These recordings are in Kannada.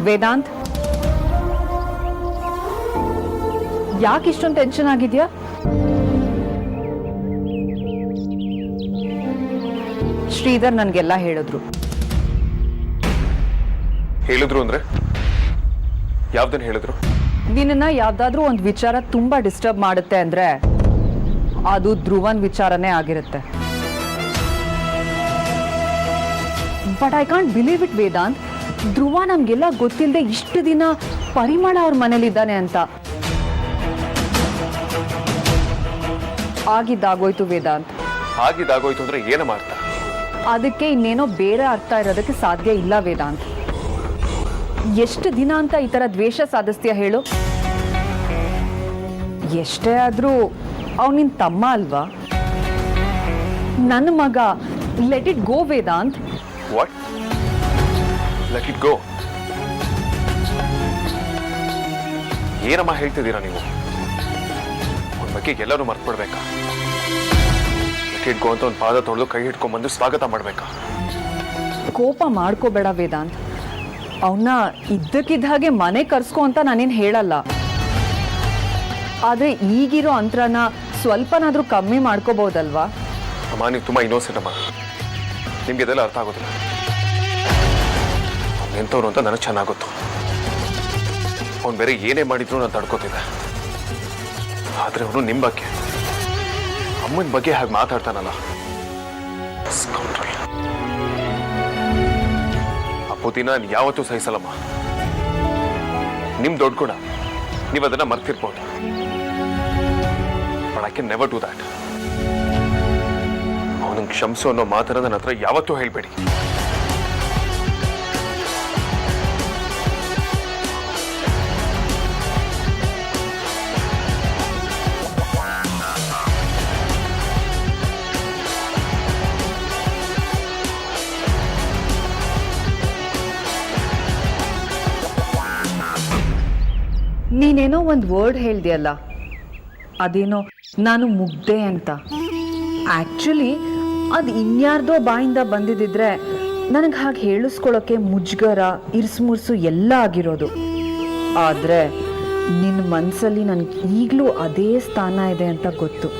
ವೇದಾಂತ್, ಯಾಕೆ ಇಷ್ಟೊಂದು ಟೆನ್ಷನ್ ಆಗಿದ್ಯಾ? ಶ್ರೀಧರ್ ನನ್ಗೆಲ್ಲ ಹೇಳಿದ್ರು. ಅಂದ್ರೆ ಯಾವ್ದನ್ನ ಹೇಳಿದ್ರು? ನಿನ್ನ ಯಾವ್ದಾದ್ರೂ ಒಂದು ವಿಚಾರ ತುಂಬಾ ಡಿಸ್ಟರ್ಬ್ ಮಾಡುತ್ತೆ ಅಂದ್ರೆ ಅದು ಧ್ರುವನ್ ವಿಚಾರನೇ ಆಗಿರುತ್ತೆ. But I can't believe it Vedant. Dhruva ನಮ್ಗೆಲ್ಲ ಗೊತ್ತಿಲ್ಲದೆ ಇಷ್ಟು ದಿನ ಪರಿಮಳ ಅವ್ರ ಮನೇಲಿದ್ದಾನೆ ಅಂತ. ಆಗಿದ್ದಾಗೋಯ್ತು ವೇದಾಂತ್. ಆಗಿದ್ದಾಗೋಯ್ತು ಅಂದ್ರೆ ಏನಮ್ಮ ಅರ್ಥ? ಅದಕ್ಕೆ ಇನ್ನೇನೋ ಬೇರೆ ಅರ್ಥ ಇರೋದಕ್ಕೆ ಸಾಧ್ಯ ಇಲ್ಲ ವೇದಾಂತ್. ಎಷ್ಟು ದಿನ ಅಂತ ಈ ತರ ದ್ವೇಷ ಸಾಧಿಸ್ತೀಯ ಹೇಳು? ಎಷ್ಟೇ ಆದ್ರೂ ಅವ್ನು ನಿನ್ ತಮ್ಮ ಅಲ್ವಾ? ನನ್ನ ಮಗ. Let it go Vedant. What? Let it go? ಏನಮ್ಮ ಹೇಳ್ತಿದ್ದೀರಾ ನೀವು? ಅವನ ಬಗ್ಗೆ ಎಲ್ಲರೂ ಮರ್ತ್ಬಿಡ್ಬೇಕಾ? ಲೆಟ್ ಇಟ್ ಗೋ ಅಂತ ಒಂದು ಪಾದ ತೊಳೆದು ಕೈ ಹಿಡ್ಕೊಂಡ್ಬಂದು ಸ್ವಾಗತ ಮಾಡ್ಬೇಕಾ? ಕೋಪ ಮಾಡ್ಕೋಬೇಡ ವೇದಾಂತ್. ಅವನ್ನ ಇದ್ದಕ್ಕಿದ್ದ ಹಾಗೆ ಮನೆ ಕರ್ಸ್ಕೊ ಅಂತ ನಾನೇನು ಹೇಳಲ್ಲ. ಆದ್ರೆ ಈಗಿರೋ ಅಂತರನ ಸ್ವಲ್ಪನಾದ್ರೂ ಕಮ್ಮಿ ಮಾಡ್ಕೋಬಹುದಲ್ವಾ? ಅಮ್ಮ, ನೀವು ತುಂಬಾ ಇನ್ನೋಸೆಂಟ್ ಅಮ್ಮ. ನಿಮ್ಗೆ ಇದೆಲ್ಲ ಅರ್ಥ ಆಗೋದಿಲ್ಲ. ಎಂಥವ್ರು ಅಂತ ನನಗೆ ಚೆನ್ನಾಗಿ ಗೊತ್ತು. ಅವ್ನು ಬೇರೆ ಏನೇ ಮಾಡಿದ್ರು ನಾನು ತಡ್ಕೋತಿದ್ದೆ. ಆದ್ರೆ ಅವನು ನಿಮ್ಮ ಬಗ್ಗೆ, ಅಮ್ಮನ ಬಗ್ಗೆ ಹಾಗೆ ಮಾತಾಡ್ತಾನಲ್ಲ. ಅಪ್ಪುತಿನ ನಾನು ಯಾವತ್ತೂ ಸಹಿಸಲ್ಲಮ್ಮ. ನಿಮ್ ದೊಡ್ಡ ಗುಣ, ನೀವು ಅದನ್ನ ಮರ್ತಿರ್ಬೋದು. But I can never do that. ಅವನಿಗೆ ಕ್ಷಮಿಸು ಅನ್ನೋ ಮಾತನ್ನ ನನ್ನ ಹತ್ರ ಯಾವತ್ತೂ ಹೇಳ್ಬೇಡಿ. ನೀನೇನೋ ಒಂದು ವರ್ಡ್ ಹೇಳ್ದೆಯಲ್ಲ, ಅದೇನೋ ನಾನು ಮುಗ್ದೆ ಅಂತ. ಆಕ್ಚುಲಿ ಅದು ಇನ್ಯಾರ್ದೋ ಬಾಯಿಂದ ಬಂದಿದ್ದಿದ್ರೆ ನನಗೆ ಹಾಗೆ ಹೇಳಿಸ್ಕೊಳ್ಳೋಕೆ ಮುಜ್ಗರ, ಇರ್ಸ್ಮುರ್ಸು ಎಲ್ಲ ಆಗಿರೋದು. ಆದರೆ ನಿನ್ನ ಮನಸ್ಸಲ್ಲಿ ನನಗೆ ಈಗಲೂ ಅದೇ ಸ್ಥಾನ ಇದೆ ಅಂತ ಗೊತ್ತು.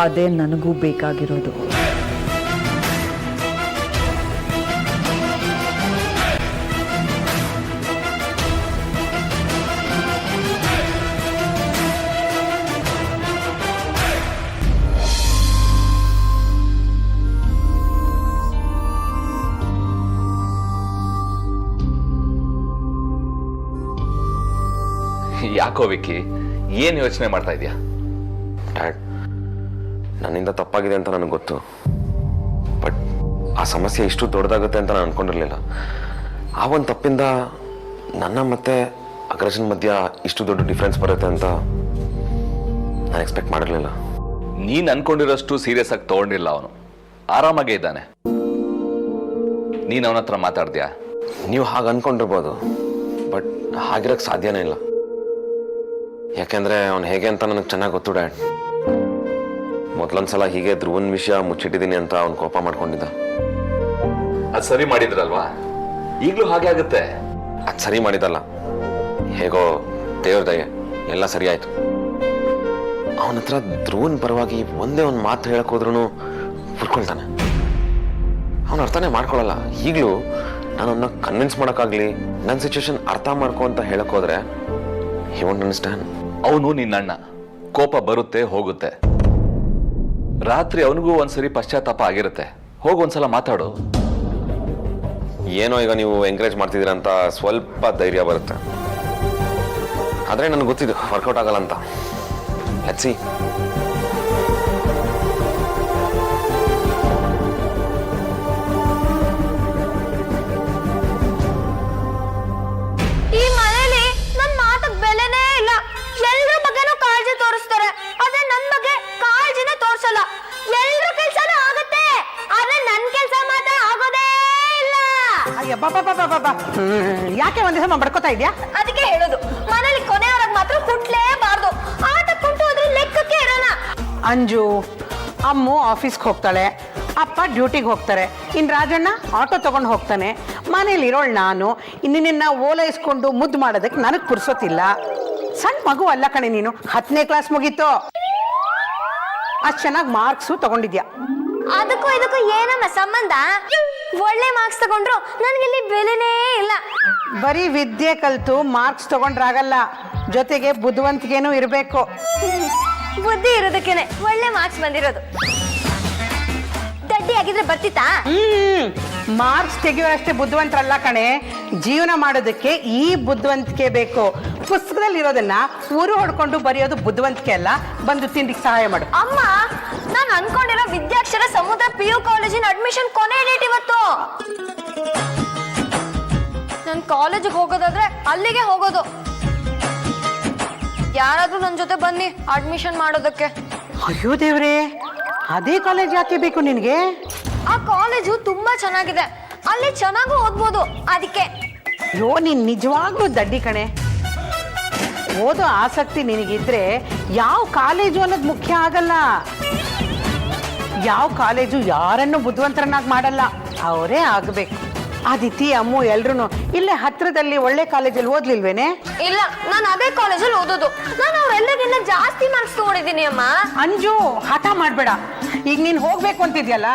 ಅದೇ ನನಗೂ ಬೇಕಾಗಿರೋದು. ಯಾಕೋ ವಿಕ್ಕಿ, ಏನು ಯೋಚನೆ ಮಾಡ್ತಾ ಇದೀಯಾ? ಡ್ಯಾಡ್, ನನ್ನಿಂದ ತಪ್ಪಾಗಿದೆ ಅಂತ ನನಗೆ ಗೊತ್ತು. ಬಟ್ ಆ ಸಮಸ್ಯೆ ಇಷ್ಟು ದೊಡ್ಡದಾಗುತ್ತೆ ಅಂತ ನಾನು ಅನ್ಕೊಂಡಿರ್ಲಿಲ್ಲ. ಆ ಒಂದು ತಪ್ಪಿಂದ ನನ್ನ ಮತ್ತೆ ಅಗ್ರಜನ್ ಮಧ್ಯ ಇಷ್ಟು ದೊಡ್ಡ ಡಿಫ್ರೆನ್ಸ್ ಬರುತ್ತೆ ಅಂತ ನಾನು ಎಕ್ಸ್ಪೆಕ್ಟ್ ಮಾಡಿರಲಿಲ್ಲ. ನೀನು ಅನ್ಕೊಂಡಿರೋಷ್ಟು ಸೀರಿಯಸ್ ಆಗಿ ತಗೊಂಡಿಲ್ಲ. ಅವನು ಆರಾಮಾಗೇ ಇದ್ದಾನೆ. ನೀನು ಅವನ ಹತ್ರ ಮಾತಾಡ್ದ್ಯಾ? ನೀವು ಹಾಗೆ ಅನ್ಕೊಂಡಿರ್ಬೋದು, ಬಟ್ ಹಾಗಿರಕ್ಕೆ ಸಾಧ್ಯನೇ ಇಲ್ಲ. ಯಾಕೆಂದ್ರೆ ಅವನು ಹೇಗೆ ಅಂತ ನನಗೆ ಚೆನ್ನಾಗಿ ಗೊತ್ತು ಡ್ಯಾಡ್. ಮೊದಲೊಂದ್ಸಲ ಹೀಗೆ ಧ್ರುವನ್ ವಿಷಯ ಮುಚ್ಚಿಟ್ಟಿದ್ದೀನಿ ಅಂತ ಅವ್ನು ಕೋಪ ಮಾಡ್ಕೊಂಡಿದ್ದ. ಅದು ಸರಿ ಮಾಡಿದ್ರಲ್ವಾ? ಈಗಲೂ ಹಾಗೆ ಆಗುತ್ತೆ. ಅದು ಸರಿ ಮಾಡಿದಲ್ಲ, ಹೇಗೋ ದೇವ್ರ ದಯೆ ಎಲ್ಲ ಸರಿ ಆಯ್ತು. ಅವನ ಹತ್ರ ಧ್ರುವನ್ ಪರವಾಗಿ ಒಂದೇ ಒಂದು ಮಾತು ಹೇಳಕ್ ಹೋದ್ರೂ ಹುರ್ಕೊಳ್ತಾನೆ. ಅವನು ಅರ್ಥನೇ ಮಾಡ್ಕೊಳ್ಳಲ್ಲ. ಈಗಲೂ ನಾನು ಅವನ್ನ ಕನ್ವಿನ್ಸ್ ಮಾಡೋಕ್ಕಾಗ್ಲಿ, ನನ್ನ ಸಿಚುವೇಶನ್ ಅರ್ಥ ಮಾಡ್ಕೊ ಅಂತ ಹೇಳಕ್ ಹೋದ್ರೆ ಹಿ ವೋಂಟ್ ಅಂಡರ್ಸ್ಟ್ಯಾಂಡ್. ಅವನು ನಿನ್ನಣ್ಣ, ಕೋಪ ಬರುತ್ತೆ ಹೋಗುತ್ತೆ. ರಾತ್ರಿ ಅವನಿಗೂ ಒಂದ್ಸರಿ ಪಶ್ಚಾತ್ತಾಪ ಆಗಿರುತ್ತೆ. ಹೋಗಿ ಒಂದ್ಸಲ ಮಾತಾಡು. ಏನೋ ಈಗ ನೀವು ಎಂಕರೇಜ್ ಮಾಡ್ತಿದ್ದೀರ ಅಂತ ಸ್ವಲ್ಪ ಧೈರ್ಯ ಬರುತ್ತೆ. ಆದ್ರೆ ನನಗೆ ಗೊತ್ತಿದ್ದು ವರ್ಕೌಟ್ ಆಗಲ್ಲ ಅಂತ. Let's see. ಯಾಕೆ ಒಂದ್ ದಿವಸ ಬಡ್ಕೋತಾ ಇದ್ಯಾ? ಅದಕ್ಕೆ ಹೇಳೋದು, ಮನೇಲಿ ಕೊನೆಯವರಾಗ ಮಾತ್ರ ಕುಟ್ಲೇಬಾರ್ದು. ಆಟ ಕುಂಟು ಹೋದ್ರೆ ಲೆಕ್ಕಕ್ಕೆ ಇರೋಣ. ಅಂಜು ಅಮ್ಮು ಆಫೀಸ್ಗೆ ಹೋಗ್ತಾಳೆ, ಅಪ್ಪ ಡ್ಯೂಟಿಗೆ ಹೋಗ್ತಾರೆ, ಇನ್ ರಾಜಣ್ಣ ಆಟೋ ತಗೊಂಡು ಹೋಗ್ತಾನೆ, ಮನೇಲಿ ಇರೋಳು ನಾನು, ನಿನ್ನ ಓಲೈಸ್ಕೊಂಡು ಮುದ್ದು ಮಾಡೋದಕ್ಕೆ ನನಗೆ ಪುರ್ಸೋತಿಲ್ಲ. ಸಣ್ಣ ಮಗು ಅಲ್ಲ ಕಣೆ ನೀನು, 10ನೇ ಕ್ಲಾಸ್ ಮುಗೀತು, ಅಷ್ಟು ಚೆನ್ನಾಗಿ ಮಾರ್ಕ್ಸು ತಗೊಂಡಿದ್ಯಾ. ಅದಕ್ಕೂ ಇದಕ್ಕೂ ಏನಮ್ಮ ಸಂಬಂಧ? ಒಳ್ಳೆ ಮಾರ್ಕ್ಸ್ ತಗೊಂಡ್ರು ನನಗಿಲ್ಲಿ ಬೆಲೆನೇ ಇಲ್ಲ. ಬರೀ ವಿದ್ಯೆ ಕಲ್ತು ಮಾರ್ಕ್ಸ್ ತಗೊಂಡ್ರಾಗಲ್ಲ, ಜೊತೆಗೆ ಬುದ್ಧಿವಂತಿಕೆನೂ ಇರಬೇಕು. ಬುದ್ಧಿ ಇರೋದಕ್ಕೇನೆ ಒಳ್ಳೆ ಮಾರ್ಕ್ಸ್ ಬಂದಿರೋದು. ದಡ್ಡಿ ಆಗಿದ್ರೆ ಬರ್ತಿತ್ತಾ? ಮಾರ್ಕ್ಸ್ ತೆಗೆಯೋರಷ್ಟೇ ಬುದ್ಧಿವಂತರಲ್ಲ ಕಣೆ, ಜೀವನ ಮಾಡೋದಕ್ಕೆ ಈ ಬುದ್ಧಿವಂತಿಕೆ ಬೇಕು. ಪುಸ್ತಕದಲ್ಲಿ ಇರೋದನ್ನ ಊರು ಹೊಡ್ಕೊಂಡು ಬರೆಯೋದು ಬುದ್ಧಿವಂತಿಕೆ ಅಲ್ಲ. ಬಂದು ತಿಂಡಿಗೆ ಸಹಾಯ ಮಾಡು. ಅಮ್ಮ, ನಾನು ಅನ್ಕೊಂಡಿರೋ ವಿದ್ಯಾಕ್ಷರ ಸಮುದ್ರ PU ಕಾಲೇಜಿನ ಅಡ್ಮಿಷನ್ ಕೊನೆ ಡೇಟ್ ಇವತ್ತು. ನಾನು ಕಾಲೇಜಿಗೆ ಹೋಗೋದಾದ್ರೆ ಅಲ್ಲಿಗೆ ಹೋಗೋದು. ಯಾರಾದ್ರೂ ನನ್ನ ಜೊತೆ ಬನ್ನಿ ಅಡ್ಮಿಷನ್ ಮಾಡೋದಕ್ಕೆ. ಅಯ್ಯೋ ದೇವ್ರೆ, ಅದೇ ಕಾಲೇಜ್ ಯಾಕೆ ಬೇಕು ನಿನಗೆ? ಆ ಕಾಲೇಜು ತುಂಬಾ ಚೆನ್ನಾಗಿದೆ, ಅಲ್ಲಿ ಚೆನ್ನಾಗೂ ಓದ್ಬೋದು, ಅದಕ್ಕೆ. ಅಯ್ಯೋ, ನೀನ್ ನಿಜವಾಗ್ಲೂ ದಡ್ಡಿ ಕಣೆ. ಓದೋ ಆಸಕ್ತಿ ನಿನಗಿದ್ರೆ ಯಾವ ಕಾಲೇಜು ಅನ್ನೋದು ಮುಖ್ಯ ಆಗಲ್ಲ. ಯಾವ ಕಾಲೇಜು ಯಾರನ್ನು ಬುದ್ಧಿವಂತರನ್ನಾಗಿ ಮಾಡಲ್ಲ, ಅವರೇ ಆಗಬೇಕು. ಆದಿತಿ, ಅಮ್ಮು ಎಲ್ರು ಇಲ್ಲೇ ಹತ್ರದಲ್ಲಿ ಒಳ್ಳೆ ಕಾಲೇಜಲ್ಲಿ ಓದ್ಲಿಲ್ವೇನೆ? ಇಲ್ಲ, ನಾನು ಅದೇ ಕಾಲೇಜಲ್ಲಿ ಓದೋದು. ನಾನು ಅವರೆಲ್ಲರಿಗಿಂತ ಜಾಸ್ತಿ ಮಾರ್ಕ್ಸ್ ತಗೊಂಡಿದ್ದೀನಿ ಅಮ್ಮ. ಅಂಜು, ಹಠ ಮಾಡ್ಬೇಡ. ಈಗ ನೀನ್ ಹೋಗ್ಬೇಕು ಅಂತಿದ್ಯಲ್ಲ,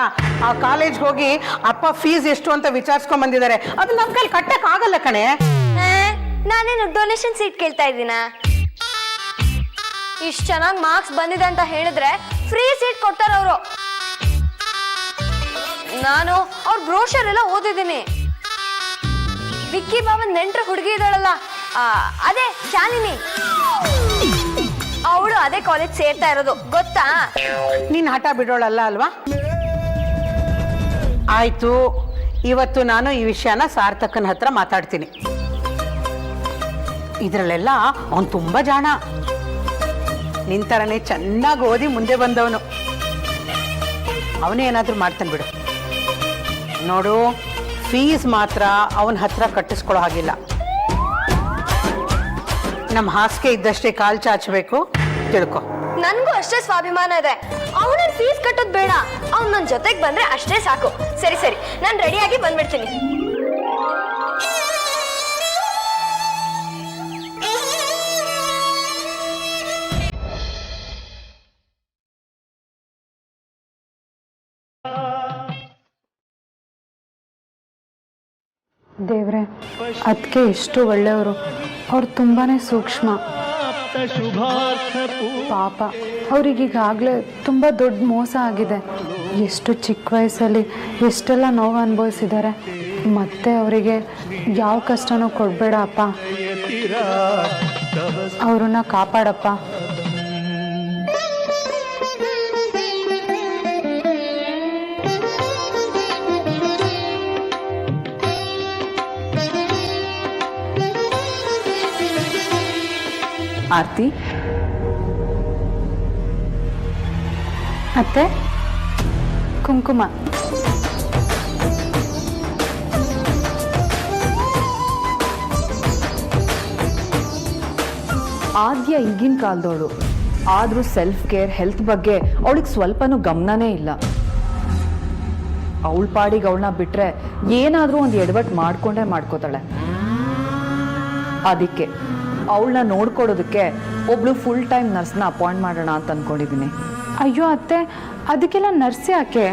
ಆ ಕಾಲೇಜ್ಗೆ ಹೋಗಿ ಅಪ್ಪ ಫೀಸ್ ಎಷ್ಟು ಅಂತ ವಿಚಾರಿಸ್ಕೊಂಡ್ ಬಂದಿದ್ದಾರೆ. ಅದು ನಮ್ ಕೈಲಿ ಕಟ್ಟಕ್ ಆಗಲ್ಲ ಕಣೆ. ನಾನೇನು ಡೊನೇಷನ್ ಸೀಟ್ ಕೇಳ್ತಾ ಇದ್ದೀನ? ಇಷ್ಟು ಚೆನ್ನಾಗಿ ಮಾರ್ಕ್ಸ್ ಬಂದಿದೆ ಅಂತ ಹೇಳಿದ್ರೆ ಫ್ರೀ ಸೀಟ್ ಕೊಡ್ತಾರ ಅವರು. ನಾನು ಅವ್ರ ಬ್ರೋಷರ್ ಎಲ್ಲ ಓದಿದ್ದೀನಿ. ವಿಕ್ಕಿ ಬಾಬನ್ ನೆಂಟ್ರ ಹುಡುಗಿ ಇದ್ದಾಳಲ್ಲ, ಅದೇ ಶಾಲಿನಿ, ಅವಳು ಅದೇ ಕಾಲೇಜ್ ಸೇರ್ತಾ ಇರೋದು, ಗೊತ್ತಾ? ನೀನ್ ಹಠ ಬಿಡೋಳಲ್ಲ ಅಲ್ವಾ? ಆಯ್ತು, ಇವತ್ತು ನಾನು ಈ ವಿಷಯನ ಸಾರ್ಥಕನ ಹತ್ರ ಮಾತಾಡ್ತೀನಿ. ಇದ್ರಲ್ಲೆಲ್ಲ ಅವನು ತುಂಬಾ ಜಾಣ, ನಿನ್ ಥರನೇ ಚೆನ್ನಾಗಿ ಓದಿ ಮುಂದೆ ಬಂದವನು. ಅವನೇ ಏನಾದ್ರೂ ಮಾಡ್ತಾನೆ ಬಿಡು. ನೋಡು, ಫೀಸ್ ಮಾತ್ರ ಅವನ ಹತ್ರ ಕಟ್ಟಿಸ್ಕೊಳ್ಳೋ ಹಾಗಿಲ್ಲ. ನಮ್ಮ ಹಾಸಿಗೆ ಇದ್ದಷ್ಟೇ ಕಾಲ್ ಚಾಚಬೇಕು, ತಿಳ್ಕೊ. ನನ್ಗೂ ಅಷ್ಟೇ ಸ್ವಾಭಿಮಾನ ಇದೆ. ಅವನ ಫೀಸ್ ಕಟ್ಟೋದು ಬೇಡ, ಅವ್ನು ನನ್ನ ಜೊತೆಗೆ ಬಂದ್ರೆ ಅಷ್ಟೇ ಸಾಕು. ಸರಿ ಸರಿ, ನಾನು ರೆಡಿಯಾಗಿ ಬಂದ್ಬಿಡ್ತೀನಿ. ದೇವ್ರೆ, ಅದಕ್ಕೆ ಎಷ್ಟು ಒಳ್ಳೆಯವರು. ಅವ್ರು ತುಂಬಾ ಸೂಕ್ಷ್ಮ. ಪಾಪ, ಅವ್ರಿಗೀಗಾಗಲೇ ತುಂಬ ದೊಡ್ಡ ಮೋಸ ಆಗಿದೆ. ಎಷ್ಟು ಚಿಕ್ಕ ವಯಸ್ಸಲ್ಲಿ ಎಷ್ಟೆಲ್ಲ ನೋವು ಅನುಭವಿಸಿದ್ದಾರೆ. ಮತ್ತೆ ಅವರಿಗೆ ಯಾವ ಕಷ್ಟನೂ ಕೊಡಬೇಡ ಅಪ್ಪ, ಅವ್ರನ್ನ ಕಾಪಾಡಪ್ಪ. ಆರ್ತಿ, ಅತ್ತೆ, ಕುಂಕುಮ. ಆದ್ಯ ಈಗಿನ ಕಾಲದವಳು, ಆದರೂ ಸೆಲ್ಫ್ ಕೇರ್, ಹೆಲ್ತ್ ಬಗ್ಗೆ ಅವಳಿಗೆ ಸ್ವಲ್ಪನೂ ಗಮನನೇ ಇಲ್ಲ. ಅವಳ ಪಾಡಿಗೆ ಅವಳನ್ನ ಬಿಟ್ರೆ ಏನಾದರೂ ಒಂದು ಎಡವಟ್ಟು ಮಾಡ್ಕೊಂಡೇ ಮಾಡ್ಕೋತಾಳೆ. ಅದಕ್ಕೆ ಅವಳನ್ನ ನೋಡ್ಕೊಡೋದಕ್ಕೆ ಒಬ್ಳು ಫುಲ್ ಟೈಮ್ ನರ್ಸ್ನ ಅಪಾಯಿಂಟ್ ಮಾಡೋಣ ಅಂತ ಅಂದ್ಕೊಂಡಿದ್ದೀನಿ. ಅಯ್ಯೋ ಅತ್ತೆ, ಅದಕ್ಕೆಲ್ಲ ನರ್ಸ್ ಯಾಕೆ?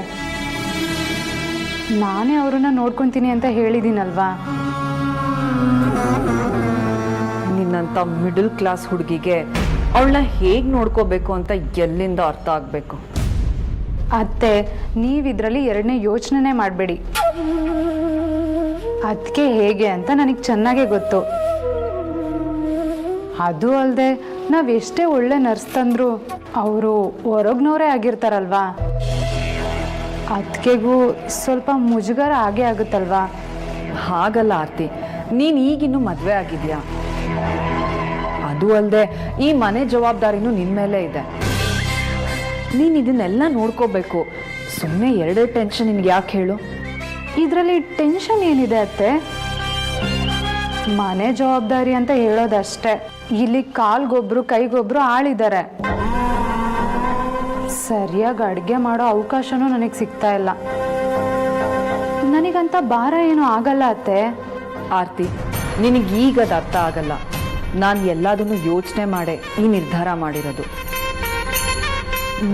ನಾನೇ ಅವ್ರನ್ನ ನೋಡ್ಕೊತೀನಿ ಅಂತ ಹೇಳಿದ್ದೀನಲ್ವಾ. ನಿನ್ನಂಥ ಮಿಡಲ್ ಕ್ಲಾಸ್ ಹುಡುಗಿಗೆ ಅವಳನ್ನ ಹೇಗೆ ನೋಡ್ಕೋಬೇಕು ಅಂತ ಎಲ್ಲಿಂದ ಅರ್ಥ ಆಗಬೇಕು? ಅತ್ತೆ, ನೀವಿದ್ರಲ್ಲಿ ಎರಡನೇ ಯೋಚನೆ ಮಾಡಬೇಡಿ. ಅದಕ್ಕೆ ಹೇಗೆ ಅಂತ ನನಗೆ ಚೆನ್ನಾಗೇ ಗೊತ್ತು. ಅದು ಅಲ್ಲದೆ ನಾವೆಷ್ಟೇ ಒಳ್ಳೆ ನರ್ಸ್ ತಂದ್ರು ಅವರು ಹೊರಗ್ನವರೇ ಆಗಿರ್ತಾರಲ್ವಾ, ಅದಕ್ಕೆಗೂ ಸ್ವಲ್ಪ ಮುಜುಗರ ಆಗೇ ಆಗುತ್ತಲ್ವಾ. ಹಾಗಲ್ಲ ಆರ್ತಿ, ನೀನು ಈಗಿನ್ನೂ ಮದುವೆ ಆಗಿದೆಯಾ. ಅದು ಅಲ್ಲದೆ ಈ ಮನೆ ಜವಾಬ್ದಾರಿನೂ ನಿನ್ನ ಮೇಲೆ ಇದೆ. ನೀನು ಇದನ್ನೆಲ್ಲ ನೋಡ್ಕೋಬೇಕು. ಸುಮ್ಮನೆ ಎರಡೇ ಟೆನ್ಷನ್ ನಿನ್ಗೆ ಯಾಕೆ ಹೇಳು? ಇದರಲ್ಲಿ ಟೆನ್ಷನ್ ಏನಿದೆ ಅತ್ತೆ? ಮನೆ ಜವಾಬ್ದಾರಿ ಅಂತ ಹೇಳೋದಷ್ಟೇ. ಇಲ್ಲಿ ಕಾಲ್ಗೊಬ್ರು ಕೈಗೊಬ್ರು ಆಳಿದ್ದಾರೆ. ಸರಿಯಾಗಿ ಅಡುಗೆ ಮಾಡೋ ಅವಕಾಶನೂ ನನಗೆ ಸಿಗ್ತಾ ಇಲ್ಲ. ನನಗಂತ ಭಾರ ಏನೂ ಆಗಲ್ಲ ಅತ್ತೆ. ಆರ್ತಿ, ನಿನಗೀಗದು ಅರ್ಥ ಆಗಲ್ಲ. ನಾನು ಎಲ್ಲದನ್ನು ಯೋಚನೆ ಮಾಡೇ ಈ ನಿರ್ಧಾರ ಮಾಡಿರೋದು.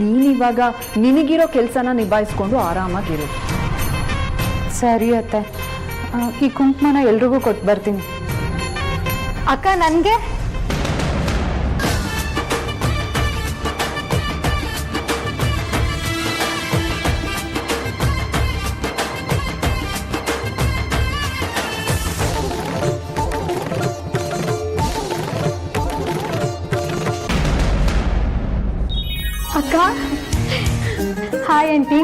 ನೀನಿವಾಗ ನಿನಗಿರೋ ಕೆಲಸನ ನಿಭಾಯಿಸ್ಕೊಂಡು ಆರಾಮಾಗಿರು. ಸರಿ ಅತ್ತೆ, ಈ ಕುಂಕುಮನ ಎಲ್ರಿಗೂ ಕೊಟ್ಟು ಬರ್ತೀನಿ. ಅಕ್ಕ ನನ್ಗೆ ಅಕ್ಕ. Hi aunty.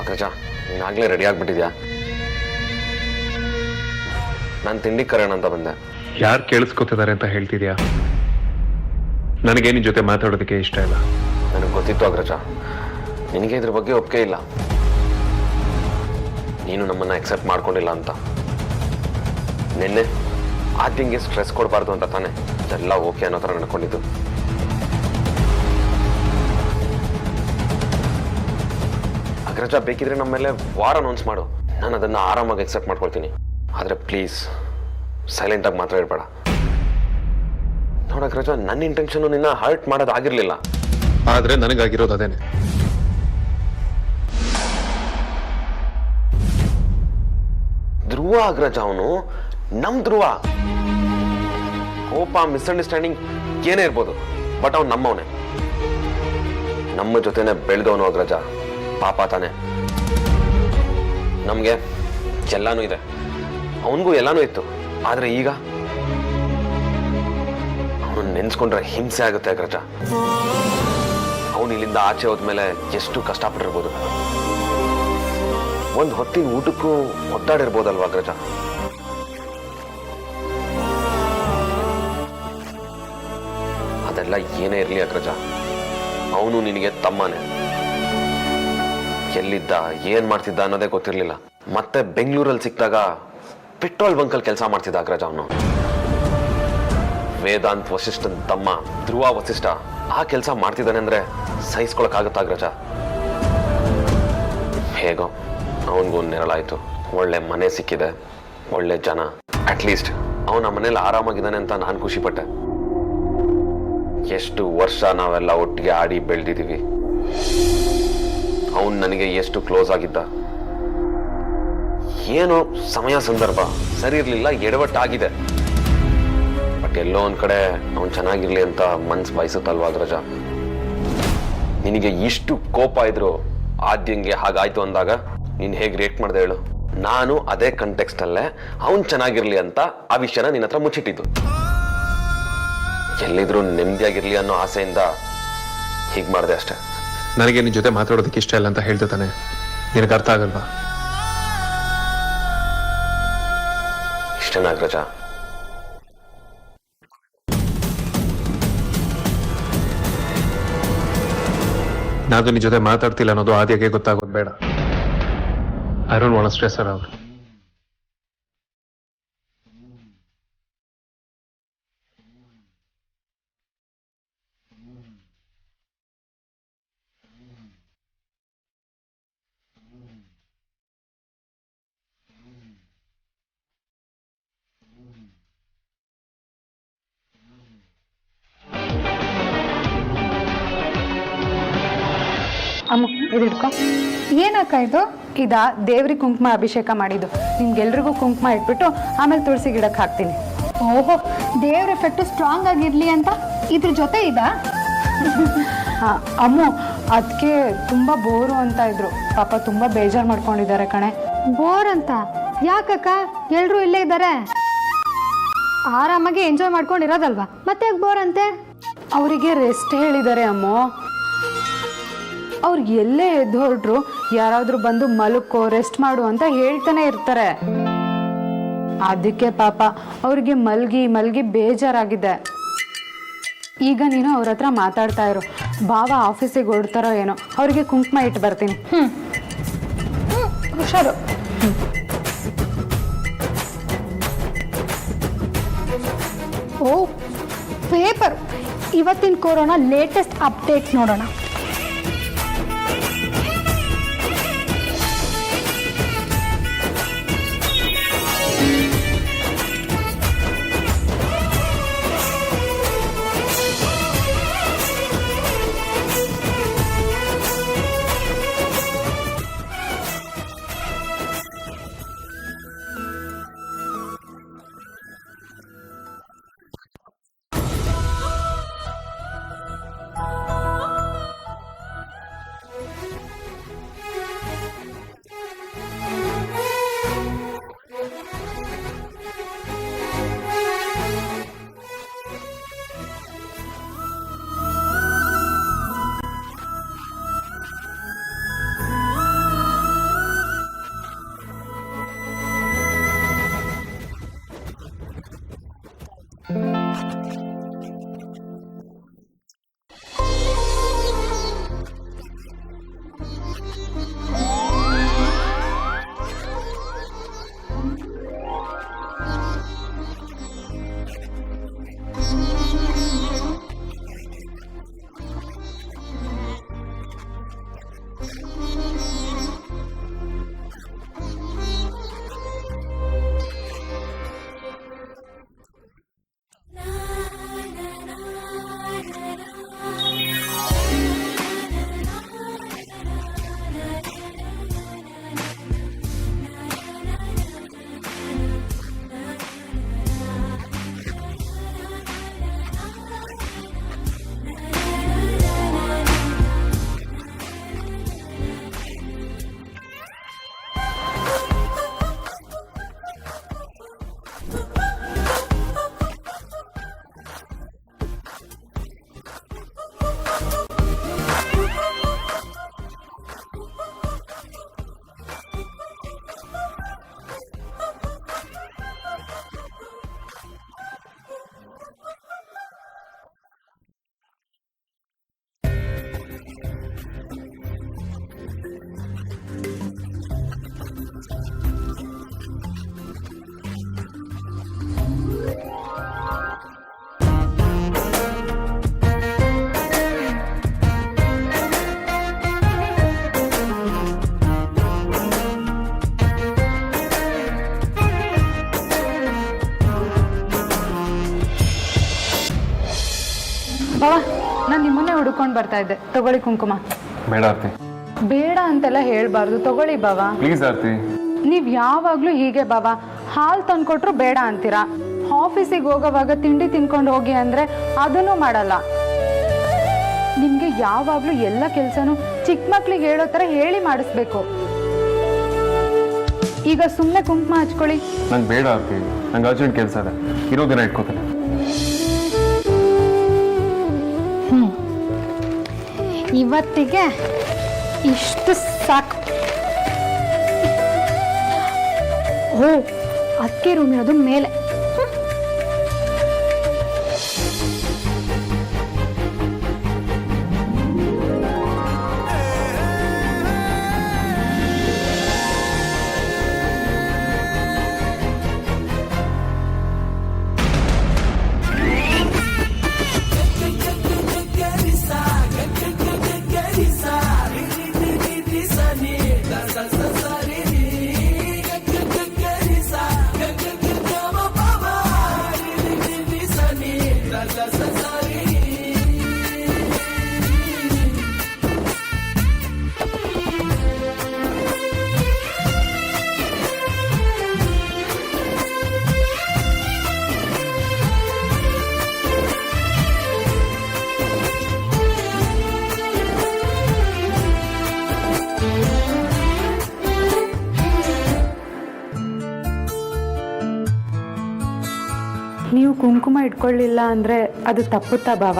ಅಗ್ರಜ, ನೀನಾಗಲೇ ರೆಡಿ ಆಗ್ಬಿಟ್ಟಿದ್ಯಾ? ನಾನು ತಿಂಡಿ ಕರೆಯೋಣ ಅಂತ ಬಂದೆ. ಯಾರು ಕೇಳಿಸ್ಕೊತಿದ್ದಾರೆ ಅಂತ ಹೇಳ್ತಿದ್ಯಾ? ನನಗೆ ನಿನ್ ಜೊತೆ ಮಾತಾಡೋದಕ್ಕೆ ಇಷ್ಟ ಇಲ್ಲ. ನನಗೆ ಗೊತ್ತಿತ್ತು ಅಗ್ರಜ, ನಿನಗೆ ಇದ್ರ ಬಗ್ಗೆ ಒಪ್ಪಿಗೆ ಇಲ್ಲ. ನೀನು ನಮ್ಮನ್ನ ಅಕ್ಸೆಪ್ಟ್ ಮಾಡ್ಕೊಂಡಿಲ್ಲ ಅಂತ. ನಿನ್ನೆ ಆದ್ಯಂಗೆ ಸ್ಟ್ರೆಸ್ ಕೊಡಬಾರ್ದು ಅಂತ ತಾನೆ ಎಲ್ಲ ಓಕೆ ಅನ್ನೋ ಥರ ನಡ್ಕೊಂಡಿದ್ದು. ಅಗ್ರಜ, ಬೇಕಿದ್ರೆ ನಮ್ಮ ಮೇಲೆ ವಾರ್ ಅನೌನ್ಸ್ ಮಾಡು, ನಾನು ಅದನ್ನ ಆರಾಮಾಗಿ ಅಕ್ಸೆಪ್ಟ್ ಮಾಡ್ಕೊಳ್ತೀನಿ. ಆದರೆ ಪ್ಲೀಸ್ ಸೈಲೆಂಟಾಗಿ ಮಾತ್ರ ಹೇಳ್ಬೇಡ. ನೋಡ ಅಗ್ರಜ, ನನ್ನ ಇಂಟೆನ್ಷನ್ ನಿನ್ನ ಹರ್ಟ್ ಮಾಡೋದಾಗಿರ್ಲಿಲ್ಲ. ಆದ್ರೆ ನನಗಾಗಿರೋದು ಅದೇನೆ. ಧ್ರುವ ಅಗ್ರಜ, ಅವನು ನಮ್ ಧ್ರುವ. ಕೋಪ, ಮಿಸ್ಅಂಡರ್ಸ್ಟ್ಯಾಂಡಿಂಗ್ ಏನೇ ಇರ್ಬೋದು, ಬಟ್ ಅವ್ನು ನಮ್ಮವನೇ, ನಮ್ಮ ಜೊತೆನೆ ಬೆಳೆದವನು ಅಗ್ರಜ. ಪಾಪ ತಾನೆ, ನಮ್ಗೆ ಎಲ್ಲಾನು ಇದೆ, ಅವನಿಗೂ ಎಲ್ಲಾನು ಇತ್ತು. ಆದ್ರೆ ಈಗ ಅವನು ನೆನ್ಸ್ಕೊಂಡ್ರೆ ಹಿಂಸೆ ಆಗುತ್ತೆ ಅಗ್ರಜ. ಅವನು ಇಲ್ಲಿಂದ ಆಚೆ ಹೋದ್ಮೇಲೆ ಎಷ್ಟು ಕಷ್ಟಪಟ್ಟಿರ್ಬೋದು. ಒಂದು ಹೊತ್ತಿನ ಊಟಕ್ಕೂ ಒದ್ದಾಡಿರ್ಬೋದಲ್ವಾ ಅಗ್ರಜ? ಅದೆಲ್ಲ ಏನೇ ಇರಲಿ ಅಗ್ರಜ, ಅವನು ನಿನಗೆ ತಮ್ಮನೇ. ಎಲ್ಲಿದ್ದ, ಏನ್ ಮಾಡ್ತಿದ್ದ ಅನ್ನೋದೇ ಗೊತ್ತಿರ್ಲಿಲ್ಲ. ಮತ್ತೆ ಬೆಂಗಳೂರಲ್ಲಿ ಸಿಕ್ಕಿದಾಗ ಪೆಟ್ರೋಲ್ ಬಂಕಲ್ಲಿ ಕೆಲಸ ಮಾಡ್ತಿದ್ದ ಅಗ್ರಜ ಅವನು. ವೇದಾಂತ್ ವಸಿಷ್ಠನ್ ತಮ್ಮ ಧ್ರುವ ವಸಿಷ್ಠ ಆ ಕೆಲಸ ಮಾಡ್ತಿದ್ದಾನೆ ಅಂದ್ರೆ ಸಹಿಸ್ಕೊಳಕ್ಕಾಗತ್ತ ಅಗ್ರಜ? ಹೇಗೋ ಅವನಿಗೂ ನೆರಳಾಯ್ತು, ಒಳ್ಳೆ ಮನೆ ಸಿಕ್ಕಿದೆ, ಒಳ್ಳೆ ಜನ. ಅಟ್ಲೀಸ್ಟ್ ಅವನ ಮನೇಲಿ ಆರಾಮಾಗಿದ್ದಾನೆ ಅಂತ ನಾನು ಖುಷಿ ಪಟ್ಟೆ. ಎಷ್ಟು ವರ್ಷ ನಾವೆಲ್ಲ ಒಟ್ಟಿಗೆ ಆಡಿ ಬೆಳೆದಿದ್ದೀವಿ. ಅವನು ನನಗೆ ಎಷ್ಟು ಕ್ಲೋಸ್ ಆಗಿದ್ದ. ಏನೋ ಸಮಯ ಸಂದರ್ಭ ಸರಿ ಇರ್ಲಿಲ್ಲ, ಎಡವಟ್ಟಾಗಿದೆ. ಬಟ್ ಎಲ್ಲೋ ಒಂದ್ ಕಡೆ ಅವನು ಚೆನ್ನಾಗಿರ್ಲಿ ಅಂತ ಮನ್ಸು ಬಯಸುತ್ತಲ್ವಾ ಅಗ್ರಜ? ನಿನಗೆ ಇಷ್ಟು ಕೋಪ ಇದ್ರು ಆದ್ಯಂಗೆ ಹಾಗಾಯ್ತು ಅಂದಾಗ ನೀನ್ ಹೇಗೆ ರಿಯಾಕ್ಟ್ ಮಾಡ್ದೆ ಹೇಳು? ನಾನು ಅದೇ ಕಂಟೆಕ್ಸ್ಟ್ ಅಲ್ಲೇ ಅವನ್ ಚೆನ್ನಾಗಿರ್ಲಿ ಅಂತ ಆ ವಿಷಯನ ನಿನ್ನ ಹತ್ರ ಮುಚ್ಚಿಟ್ಟಿದ್ದು. ಎಲ್ಲಿದ್ರು ನೆಮ್ಮದಿಯಾಗಿರ್ಲಿ ಅನ್ನೋ ಆಸೆಯಿಂದ ಹೀಗೆ ಮಾಡಿದೆ ಅಷ್ಟೆ. ನನಗೆ ನಿನ್ ಜೊತೆ ಮಾತಾಡೋದಕ್ಕೆ ಇಷ್ಟ ಇಲ್ಲ ಅಂತ ಹೇಳ್ದೆ ತಾನೆ, ನಿನಗೆ ಅರ್ಥ ಆಗಲ್ವಾ? ಇಷ್ಟೇನಾ ಅಗ್ರಜ? ನಾನು ನಿನ್ ಜೊತೆ ಮಾತಾಡ್ತಿಲ್ಲ ಅನ್ನೋದು ಆದ್ಯಗೆ ಗೊತ್ತಾಗೋದು ಬೇಡ. I don't want to stress her out. ಅಮ್ಮ, ಇದಿಡ್ಕೊ. ಏನಕ್ಕ ಇದು? ಇದ ದೇವ್ರಿಗೆ ಕುಂಕುಮ ಅಭಿಷೇಕ ಮಾಡಿದ್ದು. ನಿಮ್ಗೆಲ್ರಿಗೂ ಕುಂಕುಮ ಇಟ್ಬಿಟ್ಟು ಆಮೇಲೆ ತುಳಸಿ ಗಿಡಕ್ಕೆ ಹಾಕ್ತೀನಿ. ಓಹೋ, ದೇವ್ರ ಎಫೆಕ್ಟು ಸ್ಟ್ರಾಂಗ್ ಆಗಿರ್ಲಿ ಅಂತ ಇದ್ರ ಜೊತೆ ಇದಾ? ಅಮ್ಮು, ಅದಕ್ಕೆ ತುಂಬ ಬೋರು ಅಂತ ಇದ್ರು. ಪಾಪ ತುಂಬ ಬೇಜಾರು ಮಾಡ್ಕೊಂಡಿದ್ದಾರೆ ಕಣೆ. ಬೋರ್ ಅಂತ ಯಾಕಕ್ಕ? ಎಲ್ರೂ ಇಲ್ಲೇ ಇದ್ದಾರೆ, ಆರಾಮಾಗಿ ಎಂಜಾಯ್ ಮಾಡ್ಕೊಂಡಿರೋದಲ್ವಾ, ಮತ್ತೆ ಬೋರ್ ಅಂತೆ? ಅವರಿಗೆ ರೆಸ್ಟ್ ಹೇಳಿದ್ದಾರೆ ಅಮ್ಮು. ಅವ್ರು ಎಲ್ಲೇ ಎದ್ದು ಹೊರಟ್ರು ಯಾರಾದರೂ ಬಂದು ಮಲಕ್ಕೋ ರೆಸ್ಟ್ ಮಾಡು ಅಂತ ಹೇಳ್ತಾನೆ ಇರ್ತಾರೆ. ಅದಕ್ಕೆ ಪಾಪ ಅವ್ರಿಗೆ ಮಲ್ಗಿ ಮಲ್ಗಿ ಬೇಜಾರಾಗಿದೆ. ಈಗ ನೀನು ಅವ್ರ ಹತ್ರ ಮಾತಾಡ್ತಾ ಇರು. ಭಾವ ಆಫೀಸಿಗೆ ಹೊರಡ್ತಾರೋ ಏನೋ, ಅವ್ರಿಗೆ ಕುಂಕುಮ ಇಟ್ಟು ಬರ್ತೀನಿ. ಹುಷಾರು. ಓ ಪೇಪರ್, ಇವತ್ತಿನ ಕೊರೋನಾ ಲೇಟೆಸ್ಟ್ ಅಪ್ಡೇಟ್ಸ್ ನೋಡೋಣ. ಬಾವ, ನಾನು ನಿಮ್ಮನ್ನೇ ಹುಡ್ಕೊಂಡು ಬರ್ತಾ ಇದ್ದೆ. ತಗೊಳ್ಳಿ ಕುಂಕುಮ. ಬೇಡ ಆರ್ತಿ. ಬೇಡ ಅಂತೆಲ್ಲ ಹೇಳ್ಬಾರ್ದು, ತಗೊಳ್ಳಿ ಬಾವ. ಪ್ಲೀಸ್ ಆರ್ತಿ. ನೀವ್ ಯಾವಾಗ್ಲೂ ಹೀಗೆ ಬಾವ, ಹಾಲು ತಂದ್ಕೊಟ್ರು ಬೇಡ ಅಂತೀರಾ. ಆಫೀಸಿಗೆ ಹೋಗೋವಾಗ ತಿಂಡಿ ತಿನ್ಕೊಂಡು ಹೋಗಿ ಅಂದ್ರೆ ಅದನ್ನು ಮಾಡಲ್ಲ. ನಿಮ್ಗೆ ಯಾವಾಗ್ಲೂ ಎಲ್ಲ ಕೆಲ್ಸನೂ ಚಿಕ್ಕ ಮಕ್ಳಿಗೆ ಹೇಳೋ ತರ ಹೇಳಿ ಮಾಡಿಸ್ಬೇಕು. ಈಗ ಸುಮ್ಮನೆ ಕುಂಕುಮ ಹಚ್ಕೊಳ್ಳಿ. ನಂಗೆ ಬೇಡ ಆರ್ತಿ, ನಂಗೆ ಅರ್ಜೆಂಟ್ ಕೆಲಸ ಇದೆ, ಇರೋ ದಿನ ಇಟ್ಕೋತೀನಿ. ಇವತ್ತಿಗೆ ಇಷ್ಟು ಸಾಕು. ಓ, ಅಕ್ಕಿ ರೂಮ್ ಇರೋದು ಮೇಲೆ. ನೀವು ಕುಂಕುಮ ಇಟ್ಕೊಳ್ಳಿಲ್ಲ ಅಂದ್ರೆ ಅದು ತಪ್ಪುತ್ತಾ ಬಾವ?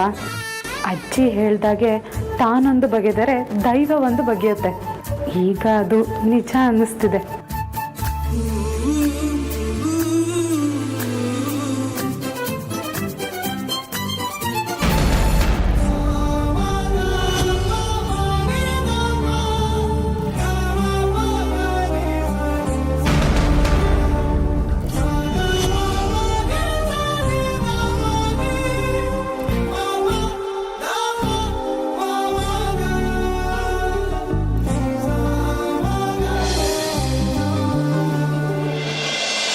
ಅಜ್ಜಿ ಹೇಳ್ದಾಗೆ ತಾನೊಂದು ಬಗೆದರೆ ದೈವ ಒಂದು ಬಗೆಯುತ್ತೆ. ಈಗ ಅದು ನಿಜ ಅನ್ನಿಸ್ತಿದೆ.